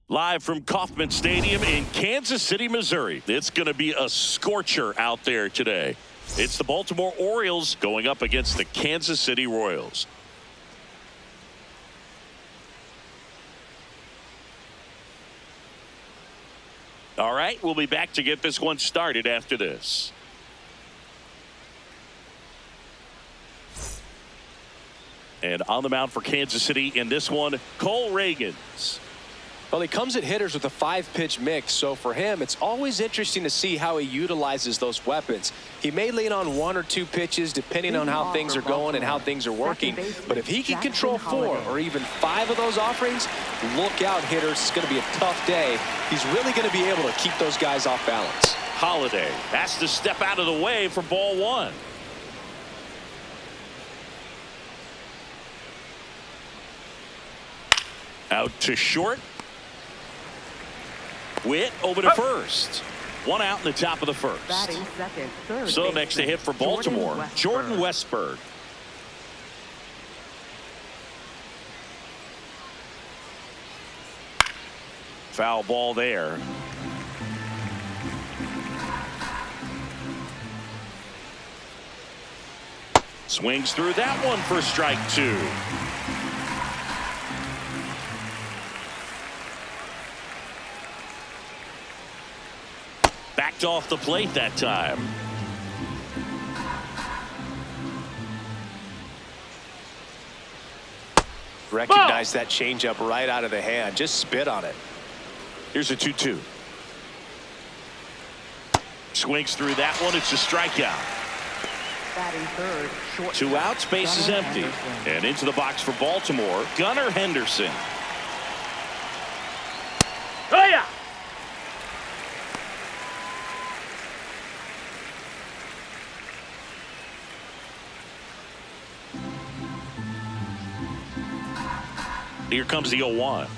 Live from Kauffman Stadium in Kansas City, Missouri. It's going to be a scorcher out there today. It's the Baltimore Orioles going up against the Kansas City Royals. All right, we'll be back to get this one started after this. And on the mound for Kansas City in this one, Cole Ragans. Well, he comes at hitters with a 5-pitch mix, so for him, it's always interesting to see how he utilizes those weapons. He may lean on 1 or 2 pitches depending on how things are going and how things are working, but if he can control 4 or even 5 of those offerings, look out, hitters. It's going to be a tough day. He's really going to be able to keep those guys off balance. Holiday has to step out of the way for ball 1. Out to short. Witt over to first. 1 out in the top of the first. Batting second, third So next to hit for Baltimore, Jordan Westburg. Foul ball there. Swings through that one for strike 2. Backed off the plate that time. Recognize that changeup right out of the hand. Just spit on it. Here's a 2-2. Swings through that one. It's a strikeout. Batting third, short. 2 outs, base is empty. And into the box for Baltimore, Gunnar Henderson. Oh yeah. Here comes the 0-1.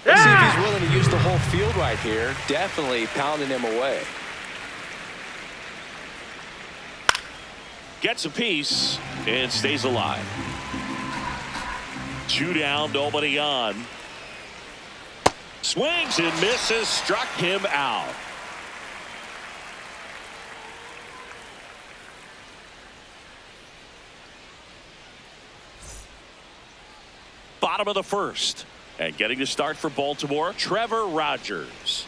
Let's see if he's willing to use the whole field right here. Definitely pounding him away. Gets a piece and stays alive. 2 down, nobody on. Swings and misses, struck him out. Bottom of the first. And getting the start for Baltimore, Trevor Rogers.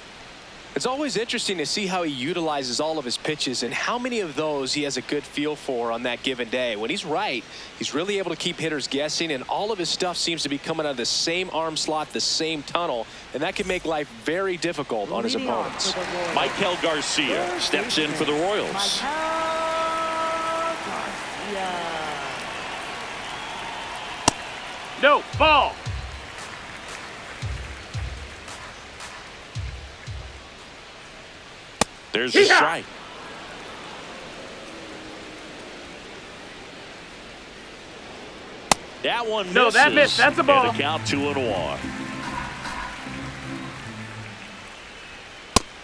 It's always interesting to see how he utilizes all of his pitches and how many of those he has a good feel for on that given day. When he's right, he's really able to keep hitters guessing, and all of his stuff seems to be coming out of the same arm slot, the same tunnel, and that can make life very difficult on his opponents. Michael Garcia steps in for the Royals. No, ball. There's a strike. That one misses. No, that missed. That's a ball. And a count 2-1.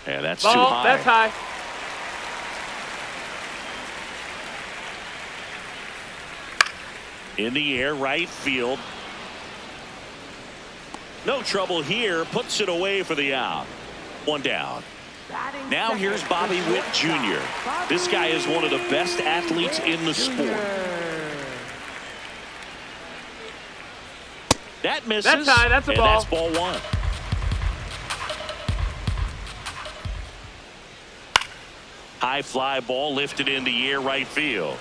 And that's Ball. too high. That's high. In the air, right field. No trouble here. Puts it away for the out. 1 down. Now here's Bobby Witt Jr. This guy is one of the best athletes in the sport. That misses. That's high. That's a and ball. That's ball 1. High fly ball lifted in the air, right field.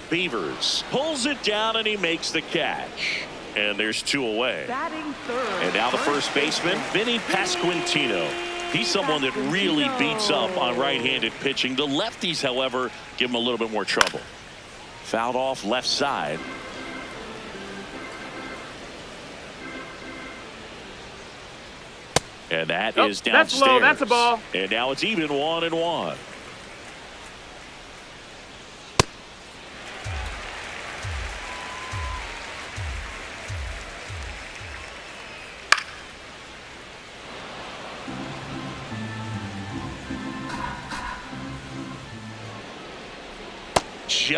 Beavers pulls it down and he makes the catch. And there's 2 away. Batting third. And now the first baseman, Vinny Pasquantino. He's someone that really beats up on right-handed pitching. The lefties, however, give him a little bit more trouble. Fouled off left side. And that is downstairs. That's low. That's a ball. And now it's even 1-1.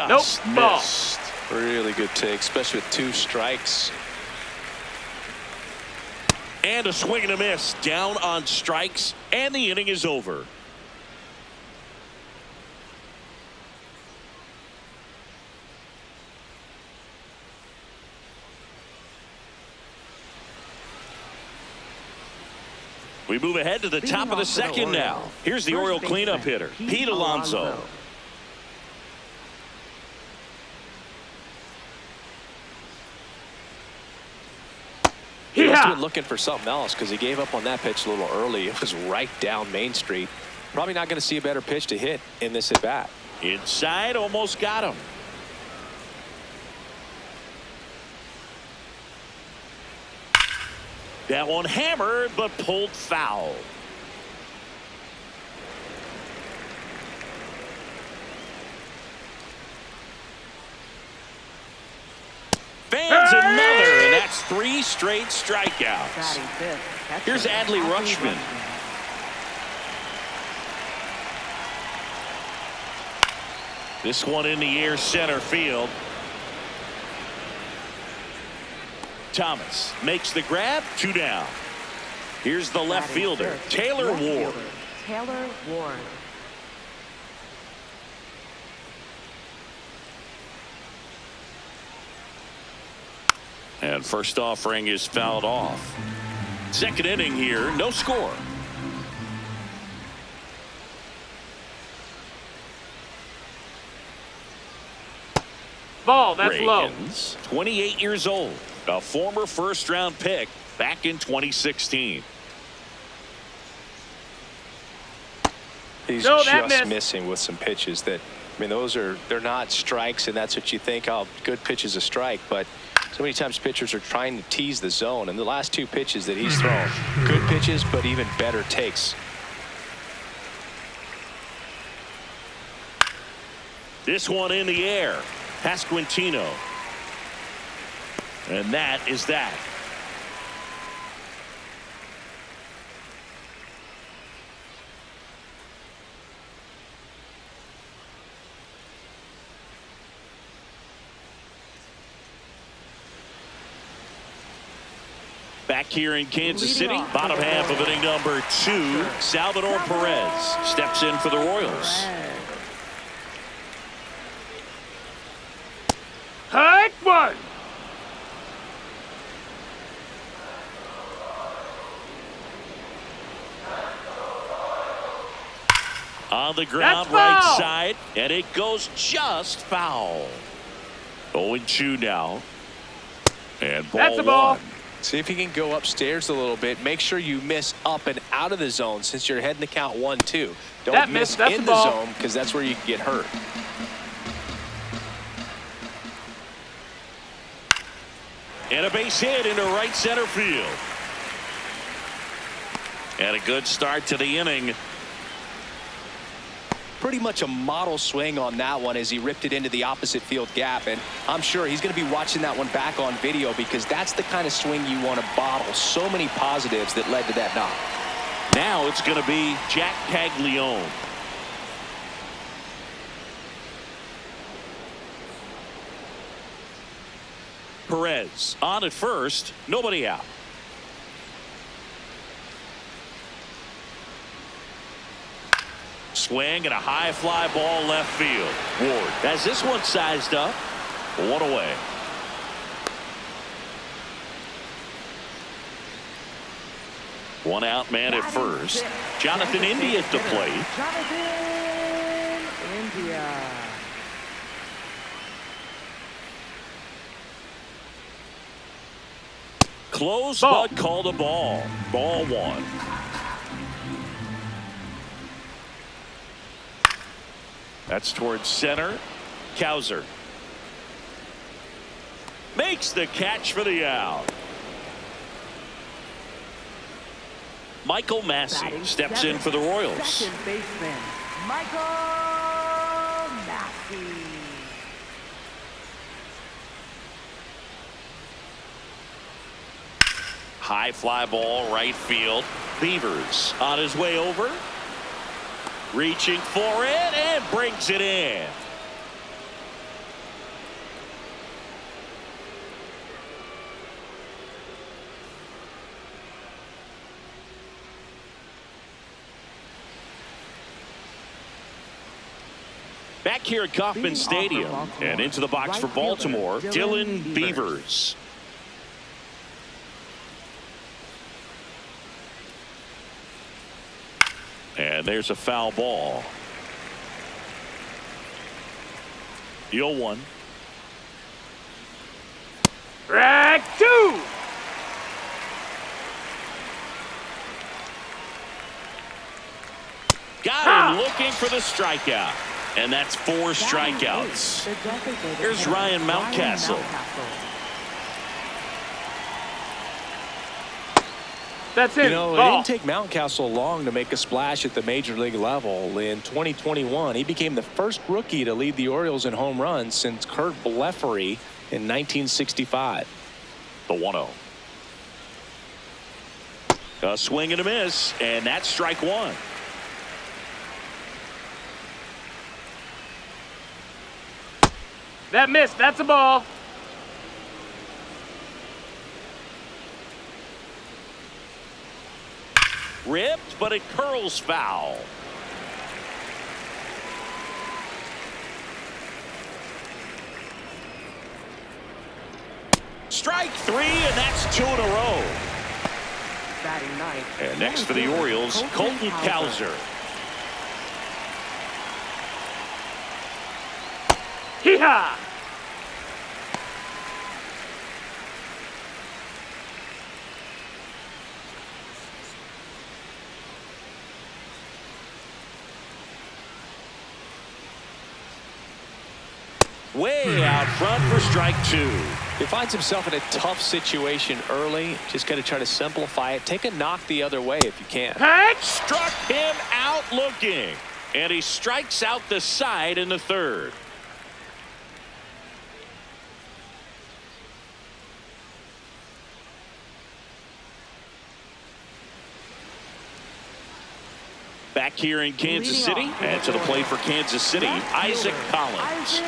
Just missed. Really good take, especially with 2 strikes. And a swing and a miss. Down on strikes, and the inning is over. We move ahead to the top of the second now. Here's the Oriole cleanup hitter, Pete Alonso. He must have been looking for something else because he gave up on that pitch a little early. It was right down Main Street. Probably not going to see a better pitch to hit in this at bat. Inside, almost got him. That one hammered, but pulled foul. Fans another, and that's 3 straight strikeouts. Here's Adley Rutschman. This one in the air, center field. Thomas makes the grab, 2 down. Here's the left fielder, Taylor Ward. Taylor Ward. And first offering is fouled off. Second inning here, no score. Ball, that's low. 28 years old, a former first-round pick back in 2016. He's No, just missing with some pitches that, I mean, they're not strikes, and that's what you think, oh, good pitch is a strike, but so many times pitchers are trying to tease the zone, and the last 2 pitches that he's thrown, good pitches, but even better takes. This one in the air, Pasquantino. And that is that. Back here in Kansas City, bottom half of inning number 2, Salvador Perez steps in for the Royals. Hike one. On the ground, right side, and it goes just foul. 0-2 now. And ball That's a ball. 1. See if you can go upstairs a little bit. Make sure you miss up and out of the zone since you're heading to count 1-2. Don't miss in the zone because that's where you can get hurt. And a base hit into right center field. And a good start to the inning. Pretty much a model swing on that one as he ripped it into the opposite field gap, and I'm sure he's going to be watching that one back on video because that's the kind of swing you want to bottle. So many positives that led to that knock. Now it's going to be Jack Caglione. Perez on at first, nobody out. Swing and a high fly ball left field. Ward has this one sized up. 1 away. One out man at first. Jonathan India at the plate. Jonathan India. Close, but called a ball. Ball 1. That's towards center. Cowser makes the catch for the out. Michael Massey steps in for the Royals. Second baseman, Michael Massey. High fly ball right field. Beavers on his way over. Reaching for it and brings it in. Back here at Kauffman Stadium and into the box for Baltimore, Dylan Beavers. And there's a foul ball. The 0-1. Strike 2. Got him looking for the strikeout. And that's 4 strikeouts. Here's Ryan Mountcastle. That's it. You know, it Ball. didn't take Mountcastle long to make a splash at the major league level. In 2021, he became the first rookie to lead the Orioles in home runs since Kurt Blefary in 1965. The 1-0. A swing and a miss, and that's strike 1. That missed. That's a ball. Ripped, but it curls foul. Strike 3, and that's 2 in a row. Batting ninth. And next for the Orioles, Colton Cowser. Hee-haw. Way out front for strike 2. He finds himself in a tough situation early. Just got to try to simplify it. Take a knock the other way if you can. Hey. Struck him out looking. And he strikes out the side in the 3rd. Back here in Kansas City, and to the plate for Kansas City, Isaac Collins.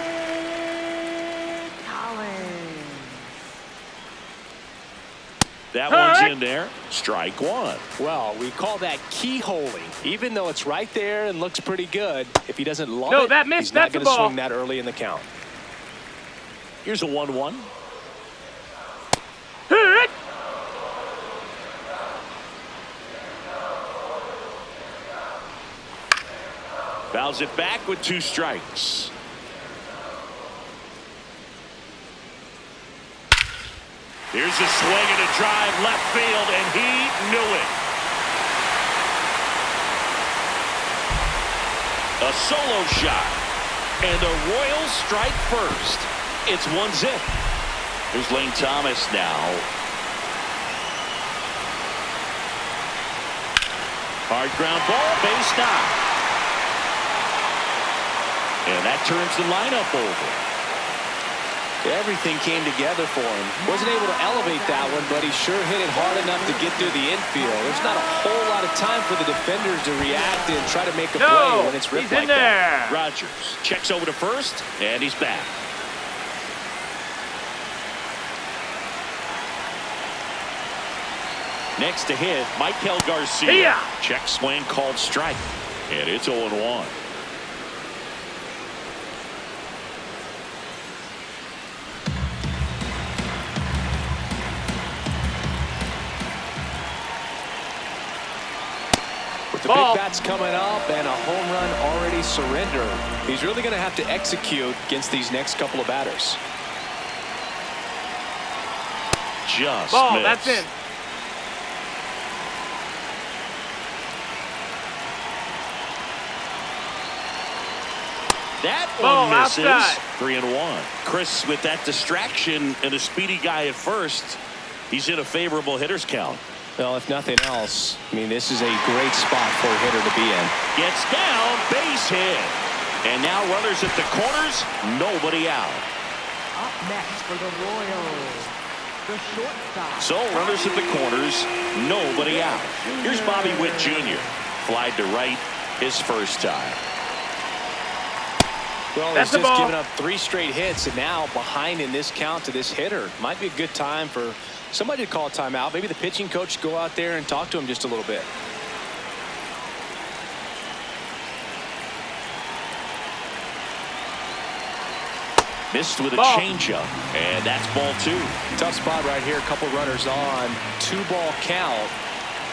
That one's in there. Strike 1. Well, we call that keyholing. Even though it's right there and looks pretty good, if he doesn't love No, it, that missed. he's not That's a going to ball. swing that early in the count. Here's a 1-1. Hit. Fouls it back with 2 strikes. Here's a swing and a drive left field, and he knew it. A solo shot, and the Royals strike first. It's 1-0. Here's Lane Thomas now. Hard ground ball, base knock. And that turns the lineup over. Everything came together for him. Wasn't able to elevate that one, but he sure hit it hard enough to get through the infield. There's not a whole lot of time for the defenders to react and try to make a play when it's ripped he's in like there. that. Rogers checks over to first, and he's back. Next to hit, Michael Garcia. Check swing called strike, and it's 0-1. With the big bats coming up and a home run already surrendered, he's really going to have to execute against these next couple of batters. Just Ball. missed. That's in. That Ball one misses. outside. 3-1. Chris with that distraction and a speedy guy at first. He's in a favorable hitter's count. Well, if nothing else, I mean, this is a great spot for a hitter to be in. Gets down, base hit. And now runners at the corners, nobody out. Up next for the Royals, the shortstop. So runners at the corners, nobody out. Here's Bobby Witt Jr. Flied to right his first time. Well, That's he's the just ball. given up 3 straight hits, and now behind in this count to this hitter. Might be a good time for somebody to call a timeout. Maybe the pitching coach go out there and talk to him just a little bit. Missed with a Ball. changeup, and that's ball 2. Tough spot right here. A couple runners on. 2-ball count.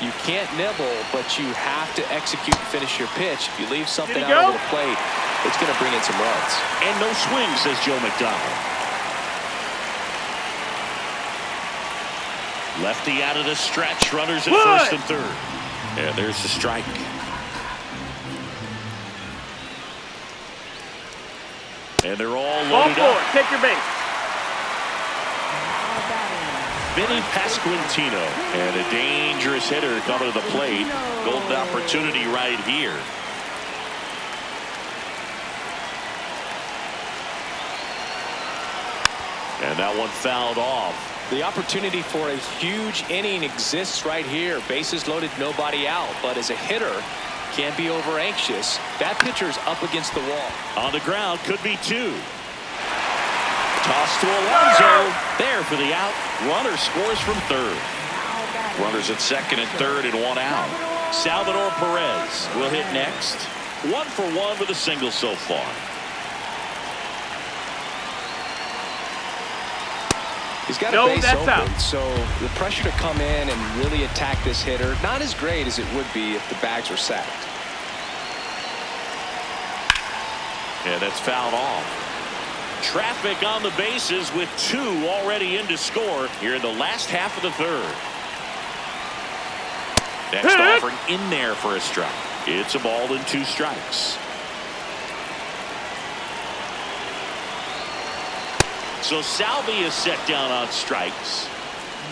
You can't nibble, but you have to execute and finish your pitch. If you leave something Did he out go? over the plate, it's going to bring in some runs. And no swing, says Joe McDonald. Lefty out of the stretch. Runners at Wood. first and third. And there's the strike. And they're all Ball loaded 4. up. Take your base. Now batting. Vinny Pasquantino, and a dangerous hitter coming to the plate. Golden opportunity right here. And that one fouled off. The opportunity for a huge inning exists right here. Bases loaded, nobody out. But as a hitter, can't be over anxious. That pitcher's up against the wall. On the ground, could be 2. Toss to Alonso. There for the out. Runner scores from third. Now batting. Runners at second and third and 1 out. Salvador Perez will hit next. 1 for 1 with a single so far. He's got a No, base that's open, out. so the pressure to come in and really attack this hitter, not as great as it would be if the bags were sacked. And that's fouled off. Traffic on the bases with 2 already in to score here in the last half of the third. Next offering in there for a strike. It's a ball and 2 strikes. So Salvi is set down on strikes.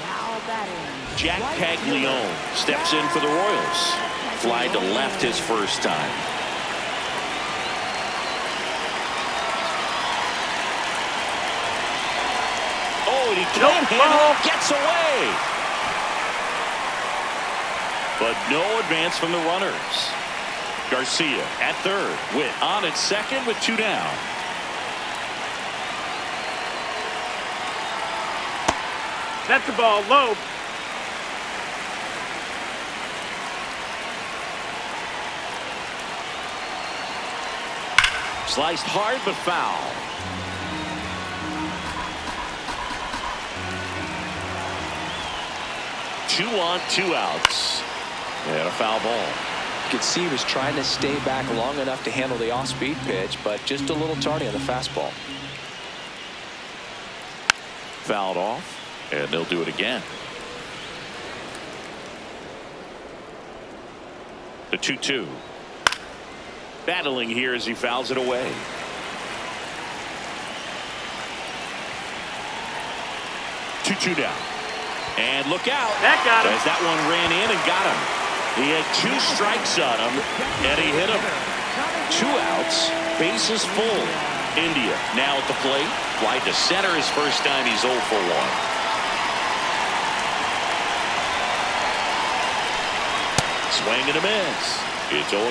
Now batting. Jack Right Caglione steps in for the Royals. Fly to left his first time. Oh, and he can't handle it. Gets away. But no advance from the runners. Garcia at third. Witt on at second with 2 down. That's the ball. Low. Sliced hard but foul. Two on, 2 outs. And a foul ball. You could see he was trying to stay back long enough to handle the off-speed pitch, but just a little tardy on the fastball. Fouled off. And they'll do it again. The 2-2. Battling here as he fouls it away. 2-2 down. And look out. That got him. As that one ran in and got him. He had 2 strikes on him, and he hit him. 2 outs. Bases full. India now at the plate. Fly to center his first time. He's 0 for 1. Swing and a miss. It's 0-1.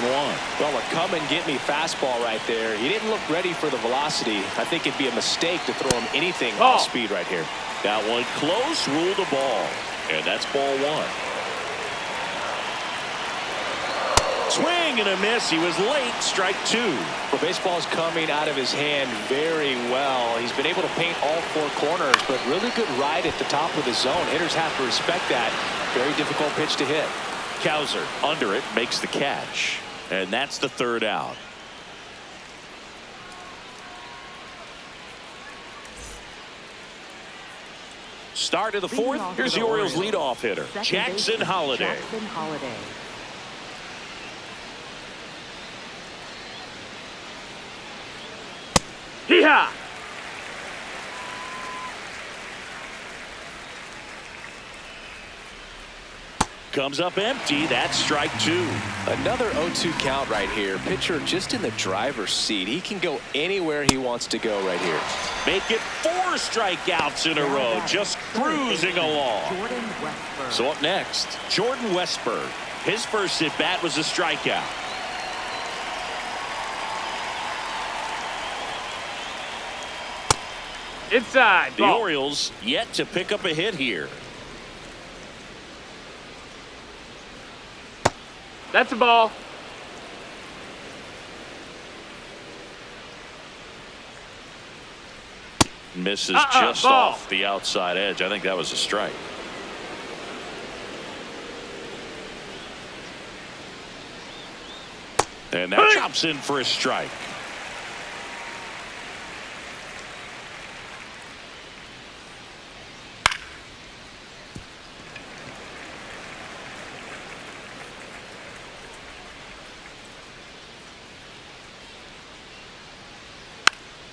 Well, a come and get me fastball right there. He didn't look ready for the velocity. I think it'd be a mistake to throw him anything Ball. off speed right here. That one close, ruled a ball. And that's ball 1. Swing and a miss. He was late. Strike 2. The baseball is coming out of his hand very well. He's been able to paint all 4 corners, but really good ride at the top of the zone. Hitters have to respect that. Very difficult pitch to hit. Cowser under it, makes the catch. And that's the 3rd out. Start of the 4th. Here's the Orioles leadoff hitter, Jackson Holliday. Jackson Holliday. Hee-haw. Comes up empty. That's strike 2. Another 0-2 count right here. Pitcher just in the driver's seat. He can go anywhere he wants to go right here. Make it 4 strikeouts in a row. Just cruising along. Jordan Westburg. So up next, Jordan Westburg. His first at bat was a strikeout. Inside. The Ball. Orioles yet to pick up a hit here. That's a ball. Misses just ball. off the outside edge. I think that was a strike. And that chops in for a strike.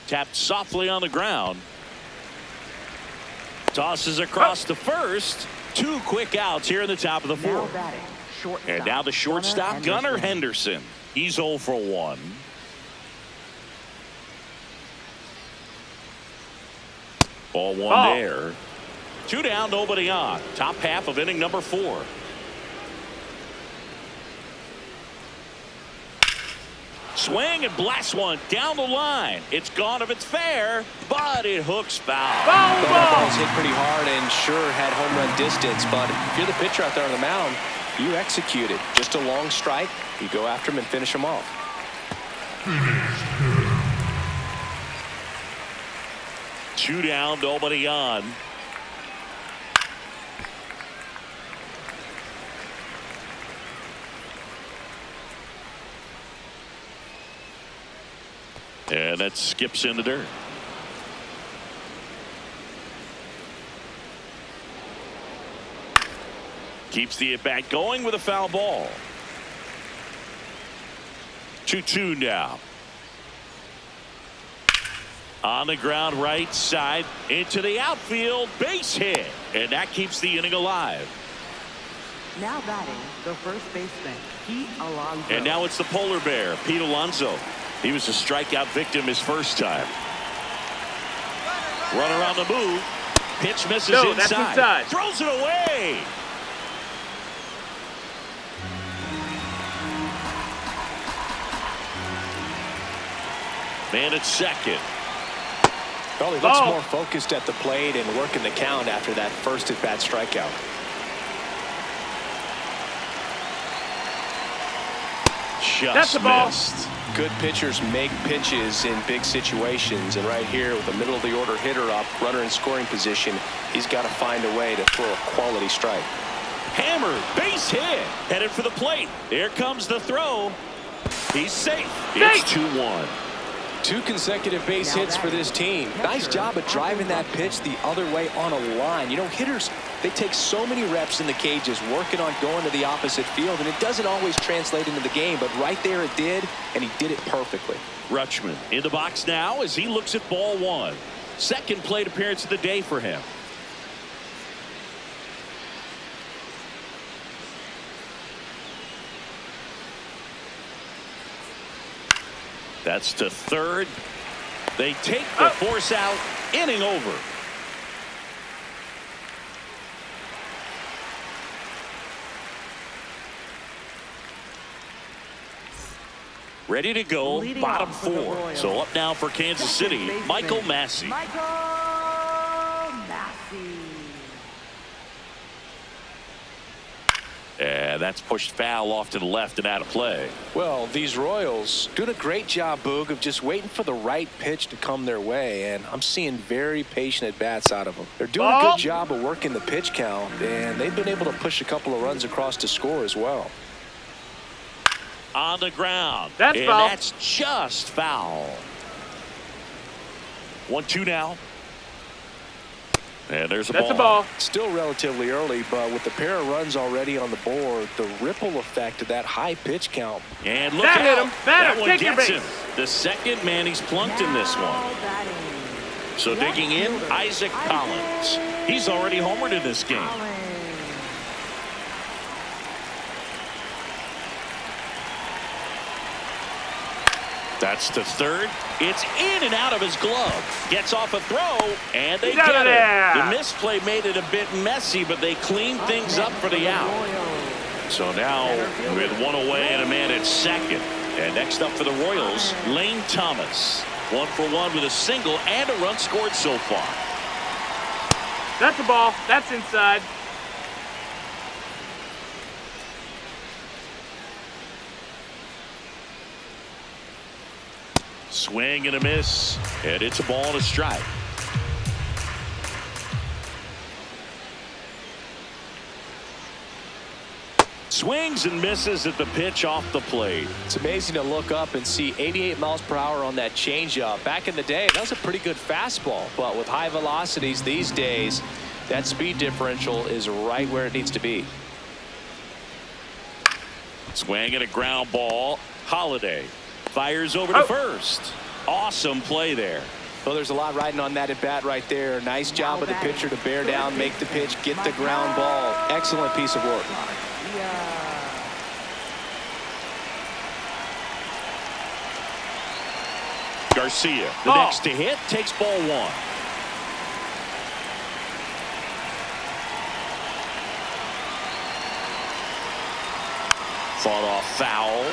Tapped softly on the ground. Tosses across to first. 2 quick outs here in the top of the Now 4th. batting, shortstop. And now the shortstop, Gunnar Henderson. He's 0 for 1. Ball 1 there. 2 down, nobody on. Top half of inning number 4. Swing and blast one down the line. It's gone if it's fair, but it hooks foul. Ball, That ball. ball's hit pretty hard and sure had home run distance, but if you're the pitcher out there on the mound, you execute it. Just a long strike. You go after him and finish him off. 2 down, nobody on. And that skips in the dirt. Keeps the at-bat going with a foul ball. 2-2 now. On the ground right side into the outfield, base hit, and that keeps the inning alive. Now batting, the first baseman, Pete Alonso. And now it's the polar bear, Pete Alonso. He was a strikeout victim his first time. Runner on the move. Pitch misses No, inside. that's inside. Throws it away. Man at second. Probably looks Ball. more focused at the plate and working the count after that first at-bat strikeout. Just a ball. missed. Good pitchers make pitches in big situations, and right here with a middle-of-the-order hitter up, runner in scoring position, he's got to find a way to throw a quality strike. Hammered, base hit, headed for the plate. There comes the throw. He's safe. It's 2-1. 2 consecutive base hits for this team. Nice job of driving that pitch the other way on a line. You know, hitters, they take so many reps in the cages working on going to the opposite field, and it doesn't always translate into the game, but right there it did, and he did it perfectly. Rutschman in the box now as he looks at ball 1. Second plate appearance of the day for him. That's to third. They take the force out. Inning over. Ready to go. Leading Bottom off for the 4. Royals. So up now for Kansas Second City, baseman, Michael Massey. Michael Massey. And that's pushed foul off to the left and out of play. Well, these Royals doing a great job, Boog, of just waiting for the right pitch to come their way, and I'm seeing very patient at-bats out of them. They're doing a Ball. good job of working the pitch count, and they've been able to push a couple of runs across to score as well. On the ground. That's and foul. that's just foul. 1-2 now. And there's a That's ball. a ball. Still relatively early, but with the pair of runs already on the board, the ripple effect of that high pitch count. And look That out. hit him. Batter, That one take your gets base. him. The second man he's plunked in this one. Now batting, So digging in, fielder, Isaac Collins. He's already homered in this game. Collins. That's to third. It's in and out of his glove. Gets off a throw, and they He's out get of it. there. The misplay made it a bit messy, but they cleaned things up for the out. Royals. So now with one away and a man at second. And next up for the Royals, Lane Thomas. 1 for 1 with a single and a run scored so far. That's a ball. That's inside. Swing and a miss. And it's a ball and a strike. Swings and misses at the pitch off the plate. It's amazing to look up and see 88 miles per hour on that changeup. Back in the day, that was a pretty good fastball. But with high velocities these days, that speed differential is right where it needs to be. Swing and a ground ball. Holiday fires over to first. Awesome play there. Well, there's a lot riding on that at bat right there. Nice job of the pitcher to bear down, make the pitch, get the ground ball. Excellent piece of work. Garcia, the next to hit, takes ball one. Fought off foul.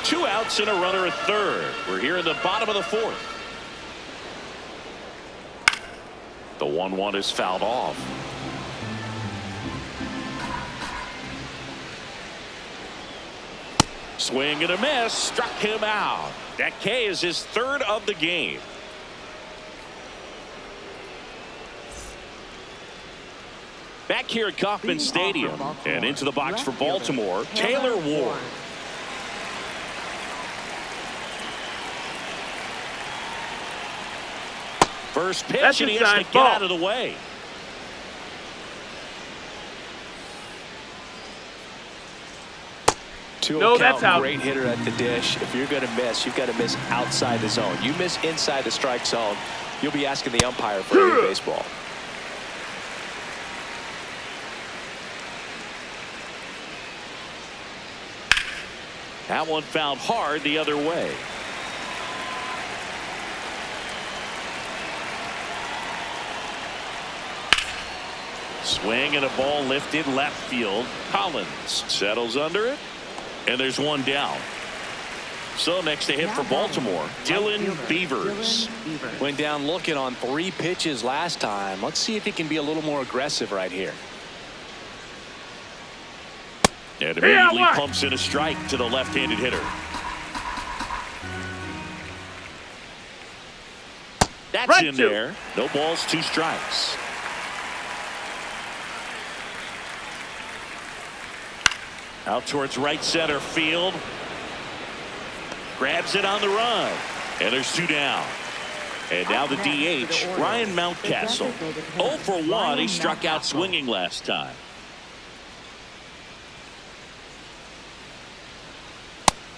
2 outs and a runner at third. We're here in the bottom of the fourth. The 1-1 is fouled off. Swing and a miss, struck him out. That K is his third of the game. Back here at Kauffman Stadium and into the box for Baltimore, Taylor Ward. First pitch, and he has to get out of the way. No, that's out. Great hitter at the dish. If you're going to miss, you've got to miss outside the zone. You miss inside the strike zone, you'll be asking the umpire for a new baseball. That one fouled hard the other way. Swing and a ball lifted left field. Collins settles under it, and there's one down. So next to hit for Baltimore, Dylan Beavers. Went down looking on 3 pitches last time. Let's see if he can be a little more aggressive right here. And immediately pumps in a strike to the left-handed hitter. That's in there. No balls, 2 strikes. Out towards right center field. Grabs it on the run. And there's 2 down. And now the DH, Ryan Mountcastle. 0 for 1. He struck out swinging last time.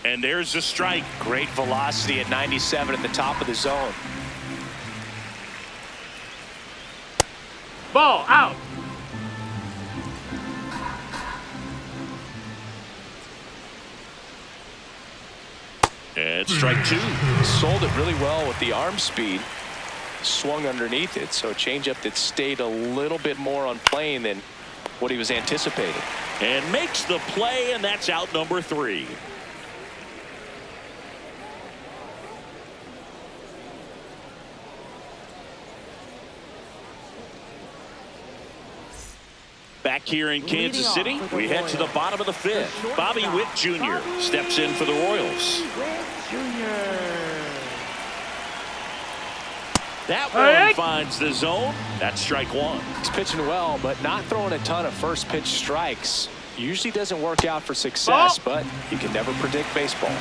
And there's the strike. Great velocity at 97 at the top of the zone. Ball out. And strike 2. Sold it really well with the arm speed. Swung underneath it, so a changeup that stayed a little bit more on plane than what he was anticipating. And makes the play, and that's out number 3. Back here in Kansas City, we head to the bottom of the 5th. Bobby Witt Jr. steps in for the Royals. That one finds the zone. That's strike 1. He's pitching well, but not throwing a ton of first pitch strikes. Usually doesn't work out for success, but you can never predict baseball.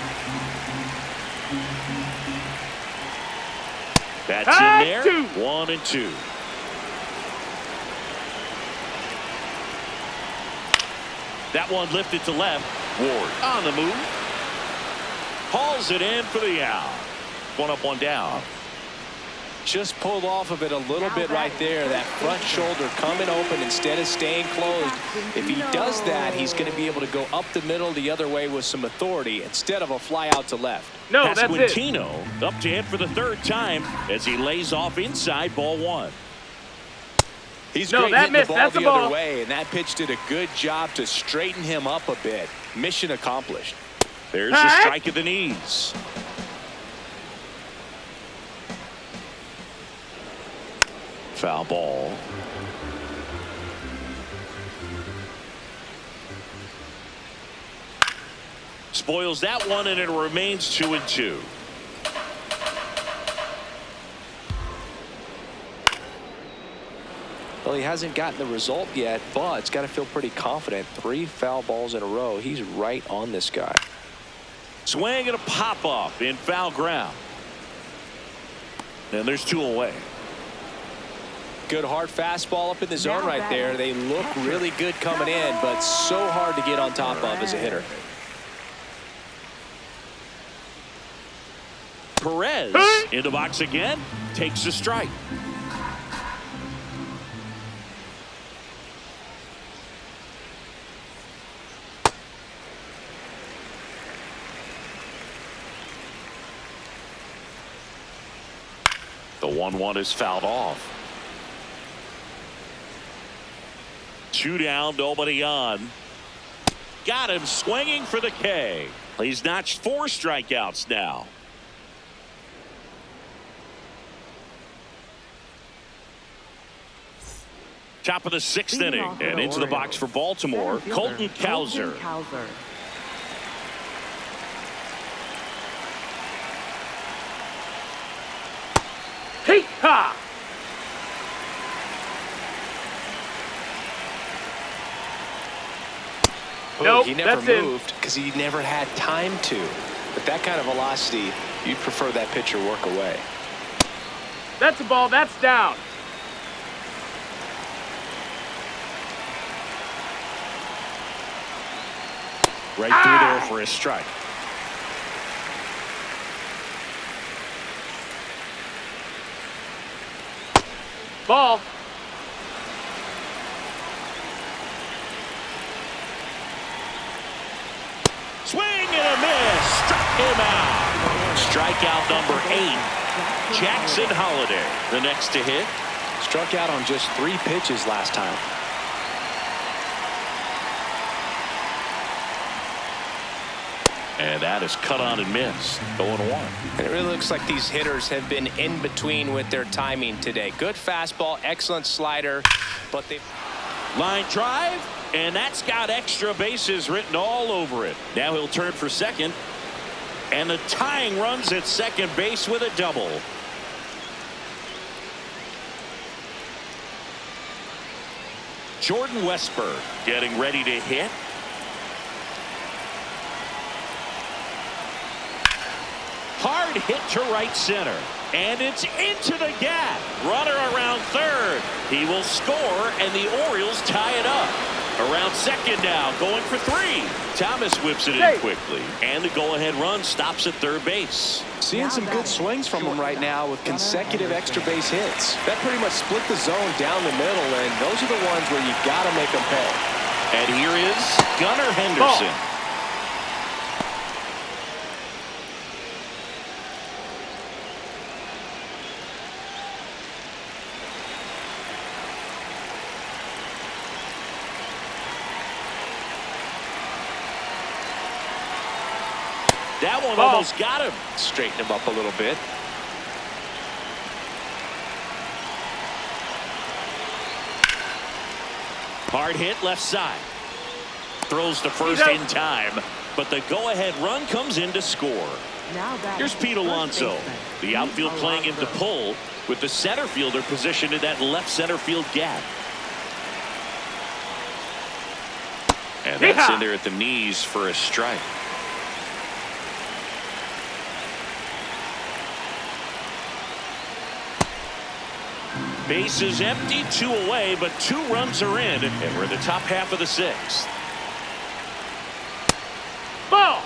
That's in there. 1 and 2. That one lifted to left. Ward on the move. Hauls it in for the out. 1 up, 1 down. Just pulled off of it a little bit right there. That front shoulder coming open instead of staying closed. If he does that, he's going to be able to go up the middle the other way with some authority instead of a fly out to left. No, that's it. Pasquantino up to hit for the 3rd time as he lays off inside, ball 1. He's great hitting the ball the other way, and that pitch did a good job to straighten him up a bit. Mission accomplished. There's the strike of the knees. Foul ball. Spoils that one, and it remains 2 and 2. Well, he hasn't gotten the result yet, but it's got to feel pretty confident. 3 foul balls in a row. He's right on this guy. Swing and a pop-up in foul ground. And there's 2 away. Good hard fastball up in the zone right there. They look really good coming in, but so hard to get on top of as a hitter. Perez in the box again. Takes a strike. The 1-1 is fouled off. 2 down, nobody on. Got him swinging for the K. He's notched 4 strikeouts now. Top of the 6th inning, and into the box for Baltimore, Colton Cowser. Hey, ha! Nope, he never that's moved because he never had time to. But that kind of velocity, you'd prefer that pitcher work away. That's a ball. That's down. Right through there for a strike. Ball. Swing and a miss. Struck him out. Strikeout number 8. Jackson Holiday, the next to hit. Struck out on just 3 pitches last time. And that is cut on and missed. 0-1. And it really looks like these hitters have been in between with their timing today. Good fastball, excellent slider, but they... Line drive, and that's got extra bases written all over it. Now he'll turn for second, and the tying runs at second base with a double. Jordan Westburg getting ready to hit. Hard hit to right center, and it's into the gap. Runner around third. He will score, and the Orioles tie it up. Around second now, going for 3. Thomas whips it in quickly, and the go-ahead run stops at third base. Seeing some good swings from him right now with consecutive extra base hits. That pretty much split the zone down the middle, and those are the ones where you got to make them pay. And here is Gunnar Henderson. That one almost got him. Straighten him up a little bit. Hard hit left side. Throws to first in time, but the go-ahead run comes in to score. Here's Pete Alonso. The outfield playing him to pull with the center fielder positioned in that left center field gap. And that's in there at the knees for a strike. Base is empty, 2 away, but 2 runs are in, and we're in the top half of the 6th. Ball.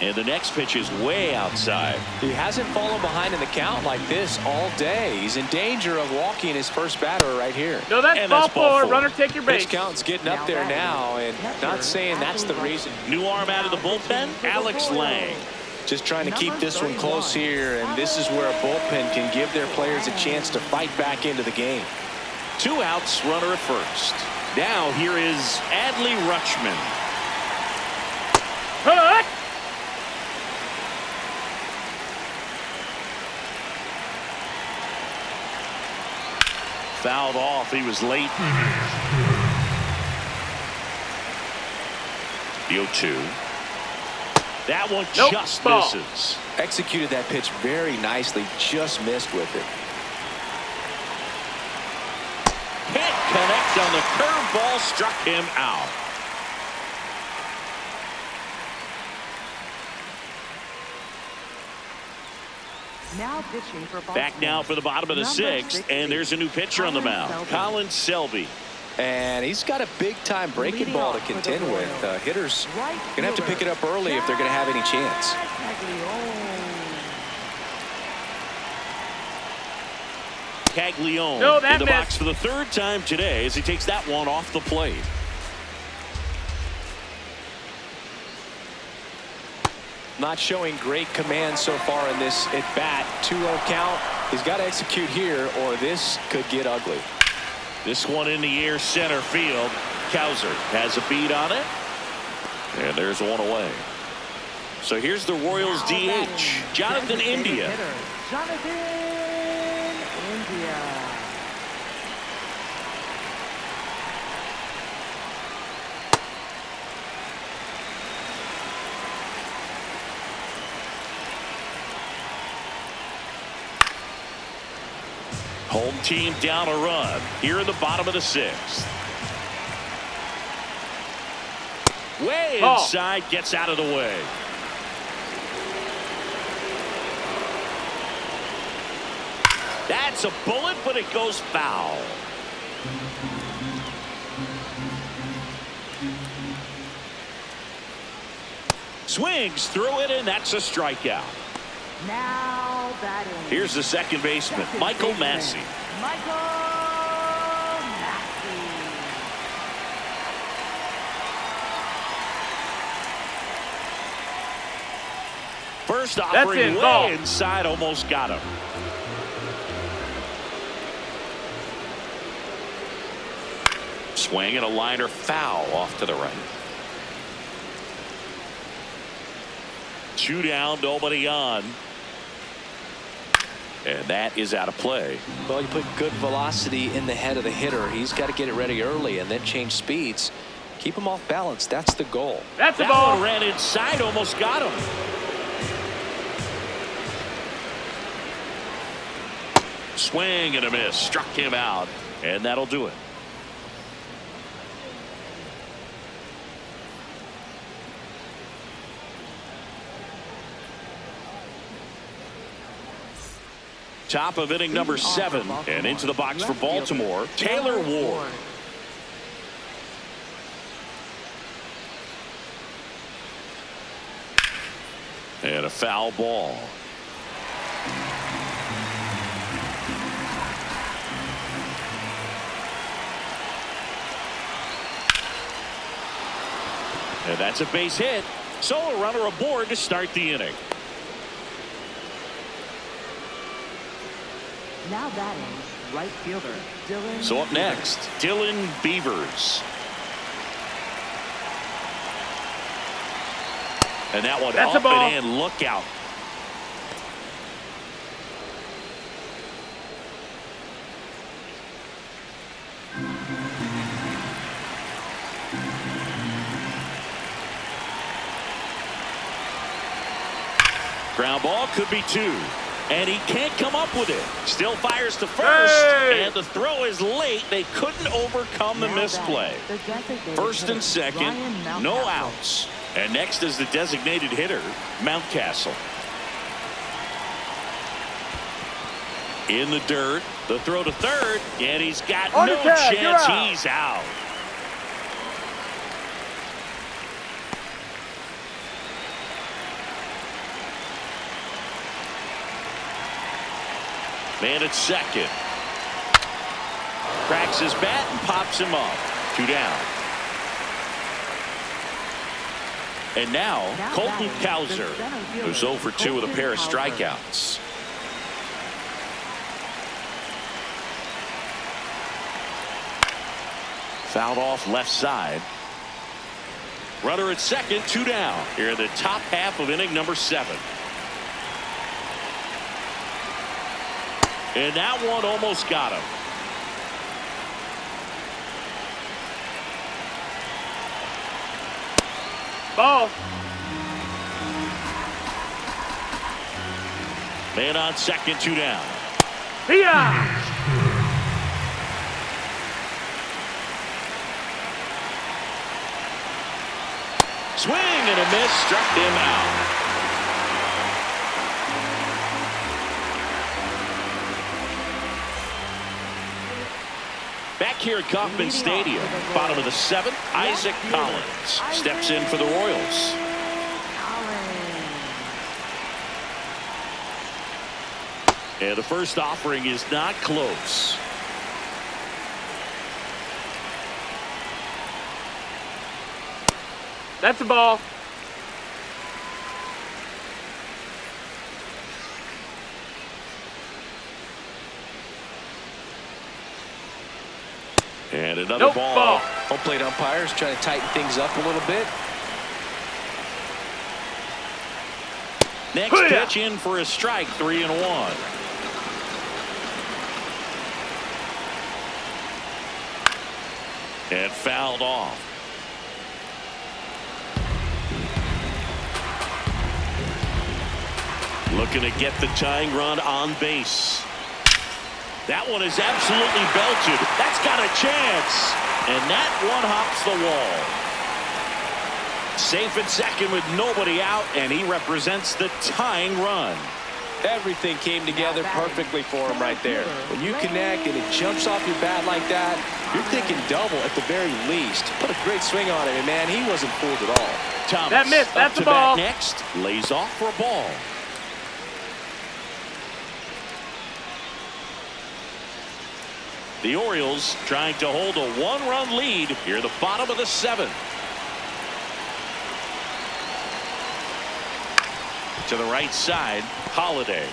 And the next pitch is way outside. He hasn't fallen behind in the count like this all day. He's in danger of walking his first batter right here. No, that's ball 4. Runner, take your base. Pitch count's getting up there now, and not saying that's the reason. New arm out of the bullpen, Alex Lang. Just trying to keep this one close here, and this is where a bullpen can give their players a chance to fight back into the game. 2 outs, runner at first. Now here is Adley Rutschman. Hut! Fouled off. He was late. The 0-2. That one Nope, just ball. misses. Executed that pitch very nicely, just missed with it. Can't connect on the curveball, struck him out. Now pitching for Baltimore. Back now for the bottom of the sixth, and there's a new pitcher on the mound, Colin Selby. And he's got a big-time breaking ball to contend with. Hitters going to have to pick it up early if they're going to have any chance. Caglione No, that in the missed. box for the third time today as he takes that one off the plate. Not showing great command so far in this at-bat. 2-0 count. He's got to execute here or this could get ugly. This one in the air center field. Cowser has a beat on it. And there's one away. So here's the Royals DH, Jonathan India. Jonathan India. Home team down a run here in the bottom of the sixth. Way Ball. inside, gets out of the way. That's a bullet, but it goes foul. Swings through it, and that's a strikeout. Now batting. Here's the second baseman, Michael Massey. Michael Massey. First That's offering in, way ball. inside, almost got him. Swing and a liner foul off to the right. 2 down, nobody on. And that is out of play. Well, you put good velocity in the head of the hitter. He's got to get it ready early and then change speeds. Keep him off balance. That's the goal. That's a That ball. one ran inside, almost got him. Swing and a miss, struck him out, and that'll do it. Top of inning number 7, and into the box for Baltimore, Taylor Ward. And a foul ball. And that's a base hit. So a runner aboard to start the inning. Now batting, right fielder, Dylan. So up next, Dylan Beavers. And that one That's a up ball. and in. Look out. Ground ball could be 2. And he can't come up with it. Still fires to first. Hey! And the throw is late. They couldn't overcome the Now misplay. batting, the designated First and hitter, second, Ryan no Mountcastle. outs. And next is the designated hitter, Mountcastle. In the dirt, the throw to third, and he's got On no the tag, you're chance. out. He's out. Man at second. Cracks his bat and pops him up. 2 down. And now Colton batting, Cowser, the center fielder, who's 0 for 2 with a Colton pair of Cowser. strikeouts. Fouled off left side. Runner at second, 2 down. Here in the top half of inning number 7. And that one almost got him. Ball. Man on second, 2 down. Yeah. Swing and a miss, struck him out. Back here at Kauffman Stadium, bottom of the 7th, Isaac Collins steps in for the Royals. And the first offering is not close. That's a ball. And another ball. Home plate umpires trying to tighten things up a little bit. Next pitch in for a strike, 3-1. And fouled off. Looking to get the tying run on base. That one is absolutely belted. That's got a chance. And that one hops the wall. Safe at second with nobody out, and he represents the tying run. Everything came together perfectly for him right there. When you connect and it jumps off your bat like that, you're thinking double at the very least. Put a great swing on it, and man, he wasn't fooled at all. Thomas that missed. That's up to a ball. bat next, lays off for a ball. The Orioles trying to hold a 1-run lead here at the bottom of the 7th. To the right side, Holiday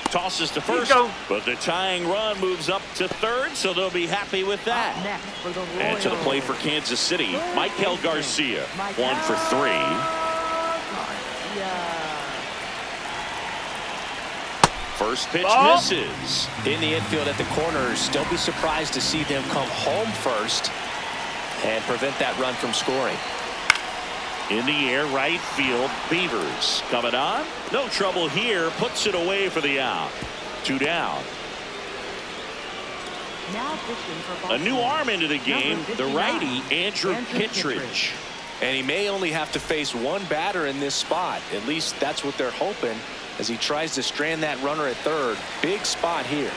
tosses to first, but the tying run moves up to third, so they'll be happy with that. And to the plate for Kansas City, Michael Garcia, 1 for 3. First pitch misses. In the infield at the corners, don't be surprised to see them come home first and prevent that run from scoring. In the air, right field, Beavers coming on. No trouble here. Puts it away for the out. 2 down. A new arm into the game, the righty, Andrew Kittredge. And he may only have to face one batter in this spot. At least that's what they're hoping as he tries to strand that runner at third. Big spot here.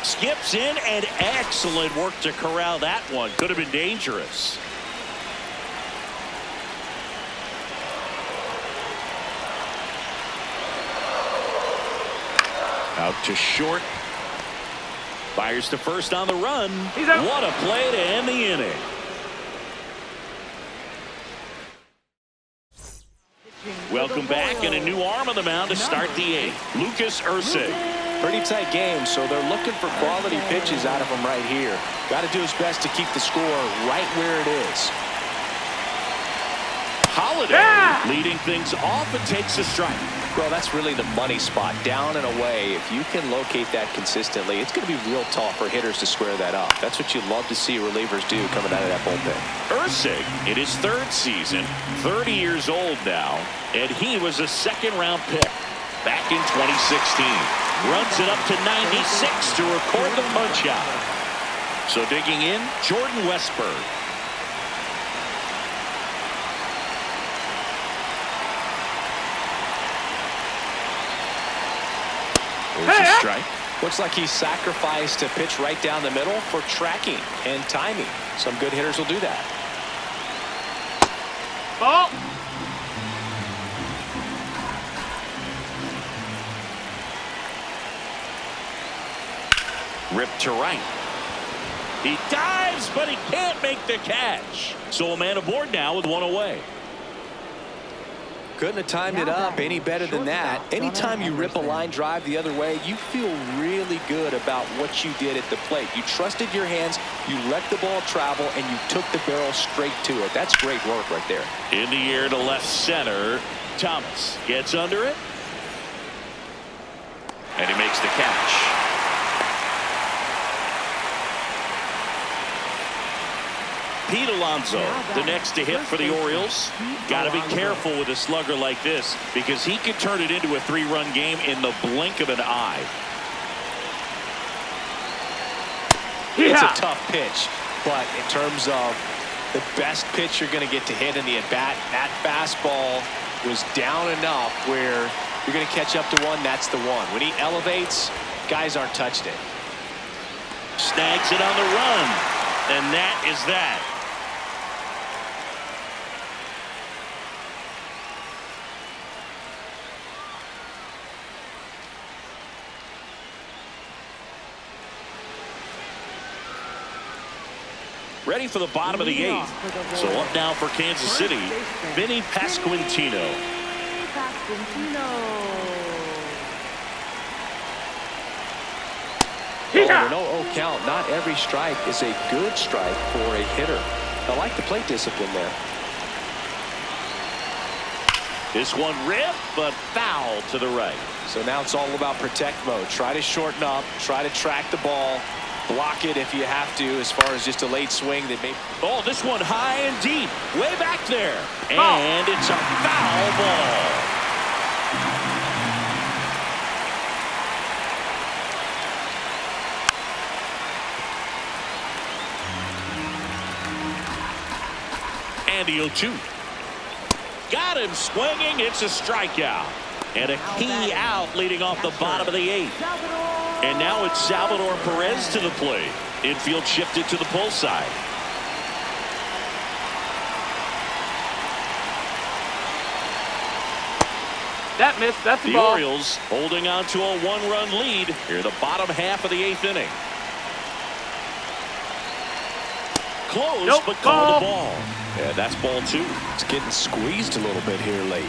Skips in, and excellent work to corral that one. Could have been dangerous. Out to short. Fires to first on the run. What a play to end the inning. Welcome back, and a new arm on the mound to start the 8th. Lucas Ursig. Pretty tight game, so they're looking for quality pitches out of him right here. Got to do his best to keep the score right where it is. Holiday leading things off and takes a strike. Well, that's really the money spot, down and away. If you can locate that consistently, it's going to be real tough for hitters to square that up. That's what you love to see relievers do coming out of that bullpen. Ursig in his 3rd season, 30 years old now, and he was a 2nd-round pick back in 2016. Runs it up to 96 to record the punch-out. So digging in, Jordan Westburg. There's a strike. Looks like he sacrificed a pitch right down the middle for tracking and timing. Some good hitters will do that. Ball. Ripped to right. He dives, but he can't make the catch. So a man aboard now with one away. Couldn't have timed it up any better than that. Anytime you rip a line drive the other way, you feel really good about what you did at the plate. You trusted your hands, you let the ball travel, and you took the barrel straight to it. That's great work right there. In the air to left center. Thomas gets under it. And he makes the catch. Pete Alonso, the next to hit for the Orioles. Got to be careful with a slugger like this because he could turn it into a 3-run game in the blink of an eye. It's a tough pitch, but in terms of the best pitch you're going to get to hit in the at-bat, that fastball was down enough where you're going to catch up to one. That's the one. When he elevates, guys aren't touched it. Snags it on the run, and that is that. Ready for the bottom of the 8th. So up now for Kansas City, Vinny Pasquantino. An 0-0 count. Not every strike is a good strike for a hitter. I like the plate discipline there. This one ripped, but foul to the right. So now it's all about protect mode. Try to shorten up, try to track the ball, block it if you have to, as far as just a late swing that may. Oh, this one high and deep, way back there. And it's a foul ball. And the 0-2. Got him swinging. It's a strikeout. And a key out leading off the bottom of the 8th. And now it's Salvador Perez to the plate. Infield shifted to the pull side. That missed. That's the The ball. Orioles holding on to a 1-run lead here in the bottom half of the 8th inning. Close, Nope, but called ball. the ball. Yeah, that's ball 2. It's getting squeezed a little bit here late.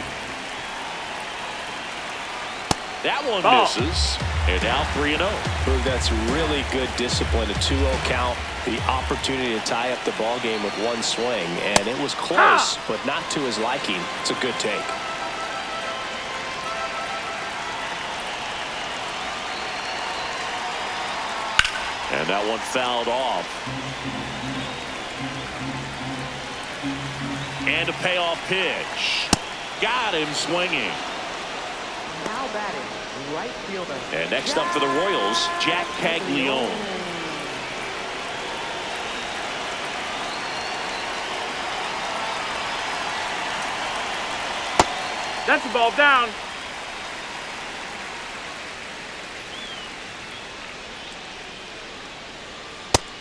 That one Ball. misses. And now 3-0. Boog, that's really good discipline. A 2-0 count. The opportunity to tie up the ball game with one swing. And it was close, but not to his liking. It's a good take. And that one fouled off. And a payoff pitch. Got him swinging. Now batting, right fielder. And next up for the Royals, Jack Caglione. That's the ball down.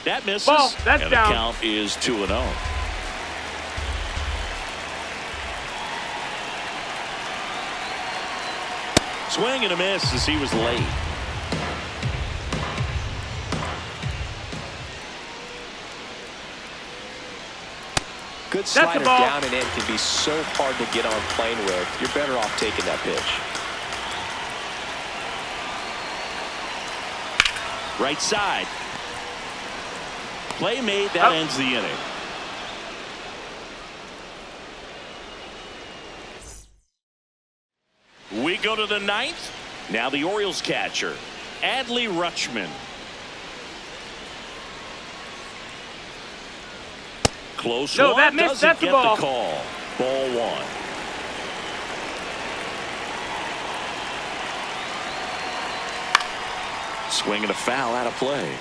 That misses. Ball. That's and down. the count is 2-0. Swing and a miss as he was late. Good That's slider the ball. down and in can be so hard to get on plane with. You're better off taking that pitch. Right side. Play made. That ends the inning. We go to the 9th. Now the Orioles catcher, Adley Rutschman. Close No, one. that missed. Doesn't That's the get ball. the call. Ball 1. Swing and a foul out of play.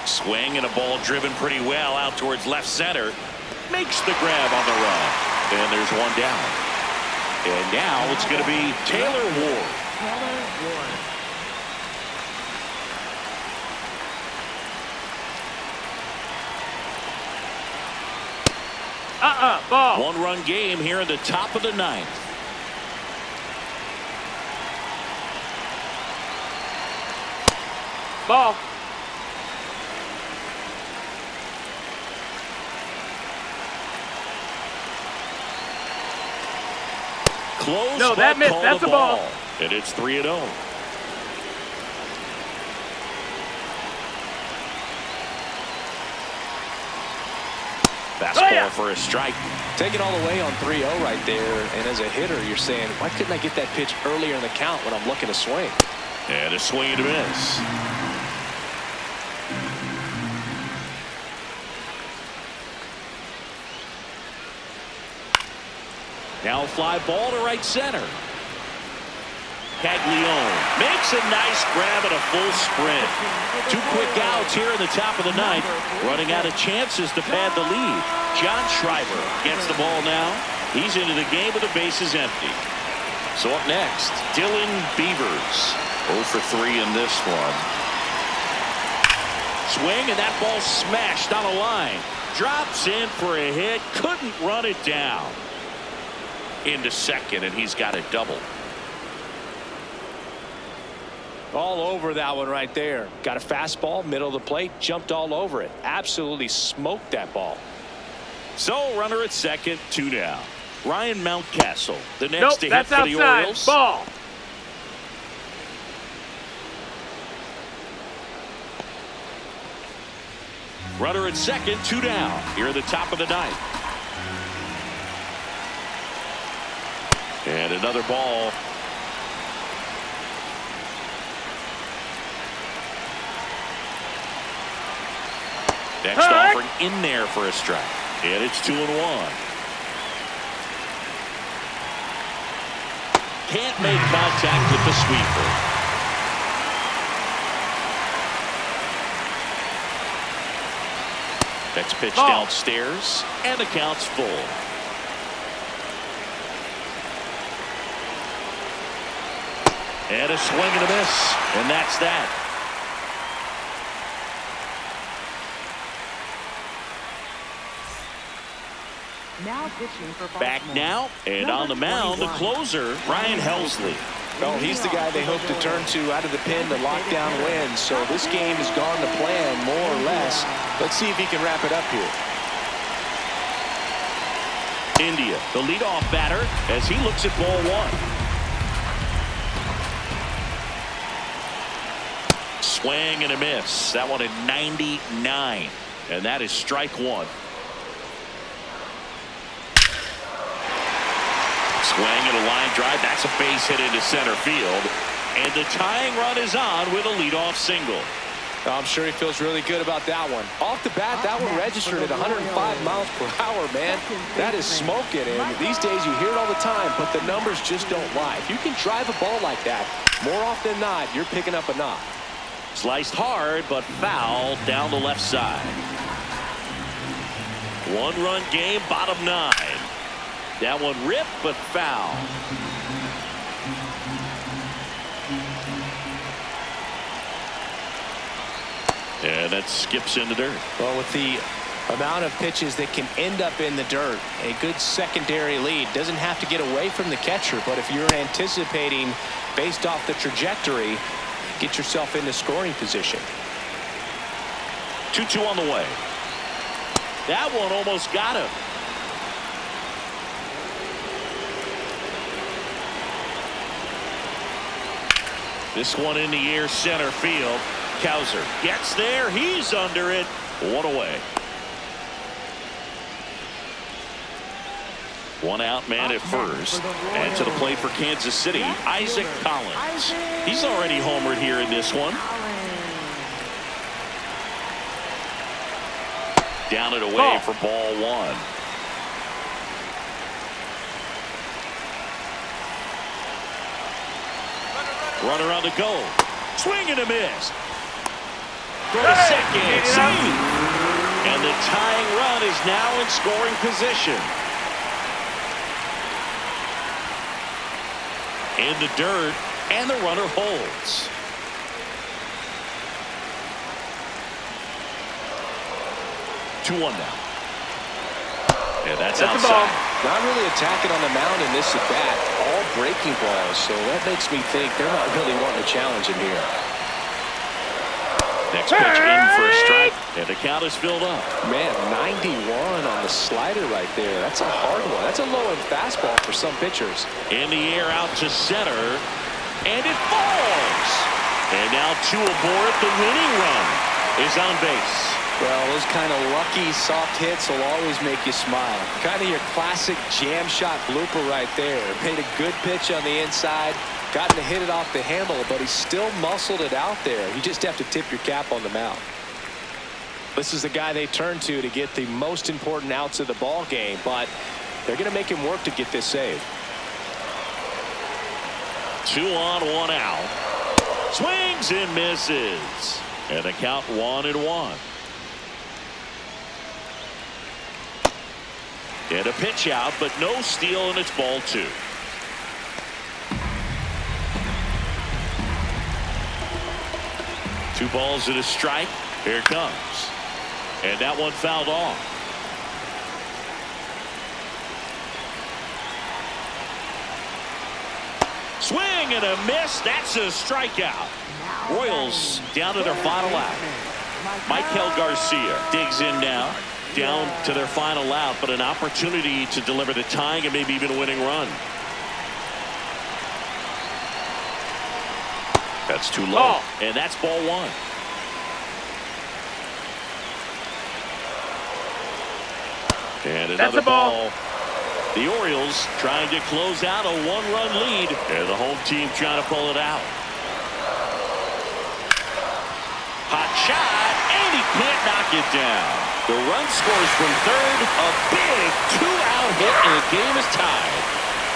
Swing and a ball driven pretty well out towards left center. Makes the grab on the run. And there's one down. And now it's going to be Taylor Ward. Taylor Ward. Ball. 1-run game here in the top of the 9th. Ball. Close. No, that but missed. called That's the a ball. And it's 3-0. Fastball for a strike. Take it all the way on 3-0 right there. And as a hitter, you're saying, why couldn't I get that pitch earlier in the count when I'm looking to swing? And a swing and a miss. Now a fly ball to right center. Caglione makes a nice grab at a full sprint. 2 quick outs here in the top of the ninth. Running out of chances to pad the lead. John Schreiber gets the ball now. He's into the game with the bases empty. So up next, Dylan Beavers. 0 for 3 in this one. Swing, and that ball smashed on a line. Drops in for a hit. Couldn't run it down. Into second, and he's got a double. All over that one right there. Got a fastball, middle of the plate, jumped all over it. Absolutely smoked that ball. So runner at second, 2 down. Ryan Mountcastle, the next to hit that's for the outside. Orioles. Ball. Runner at second, 2 down. Here at the top of the ninth. And another ball. Next offering in there for a strike. And it's 2-1. Can't make contact with the sweeper. Next pitch downstairs, and the count's full. And a swing and a miss, and that's that. Now pitching for Baltimore. Back now, and on the mound, the closer, Ryan Helsley. Well, he's the guy they hope to turn to out of the pen to lock down wins. So this game has gone to plan, more or less. Let's see if he can wrap it up here. India, the leadoff batter, as he looks at ball 1. Swing and a miss. That one at 99. And that is strike 1. Swing and a line drive. That's a base hit into center field. And the tying run is on with a leadoff single. I'm sure he feels really good about that one. Off the bat, that one registered at 105 miles per hour, man. That is smoking. And these days you hear it all the time, but the numbers just don't lie. If you can drive a ball like that, more often than not, you're picking up a knock. Sliced hard, but foul down the left side. 1-run game, bottom 9. That one ripped, but foul. And that skips in the dirt. Well, with the amount of pitches that can end up in the dirt, a good secondary lead doesn't have to get away from the catcher, but if you're anticipating based off the trajectory, get yourself into scoring position. 2-2 on the way. That one almost got him. This one in the air, center field. Cowser gets there. He's under it. 1 away. 1 out man at first. And to the plate for Kansas City, Isaac Collins. He's already homered here in this one. Down and away for ball 1. Runner on the go. Swing and a miss. Go to second. Save. And the tying run is now in scoring position. In the dirt, and the runner holds. Two-one now. Yeah, that's outside. Not really attacking on the mound in this at bat. All breaking balls, so that makes me think they're not really wanting to challenge him here. Next pitch in for a strike, and the count is filled up. Man, 91 on the slider right there. That's a hard one. That's a low-end fastball for some pitchers. In the air out to center, and it falls. And now 2 aboard. The winning run is on base. Well, those kind of lucky soft hits will always make you smile. Kind of your classic jam shot blooper right there. Made a good pitch on the inside, gotten to hit it off the handle, but he still muscled it out there. You just have to tip your cap on the mound. This is the guy they turn to get the most important outs of the ball game, but they're going to make him work to get this save. 2 on, 1 out. Swings and misses. And the count 1-1. And a pitch out, but no steal, and it's ball 2. Two balls and a strike. Here it comes. And that one fouled off. Swing and a miss. That's a strikeout. Royals down to their final out. Michael Garcia digs in now. Down to their final out, but an opportunity to deliver the tying and maybe even a winning run. That's too low. Oh. And that's ball 1. And That's another a ball. The Orioles trying to close out a 1-run lead, and the home team trying to pull it out. Hot shot, and he can't knock it down. The run scores from third. A big 2-out hit, and the game is tied.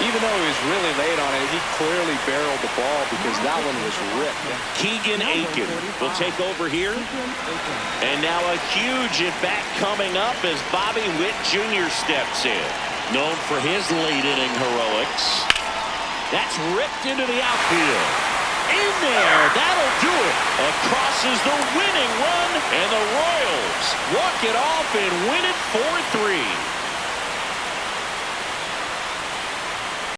Even though he was really late on it, he clearly barreled the ball because that one was ripped. Keegan Aiken will take over here. And now a huge at-bat coming up as Bobby Witt Jr. steps in. Known for his late-inning heroics. That's ripped into the outfield. In there, that'll do it. Across is the winning run, and the Royals walk it off and win it 4-3.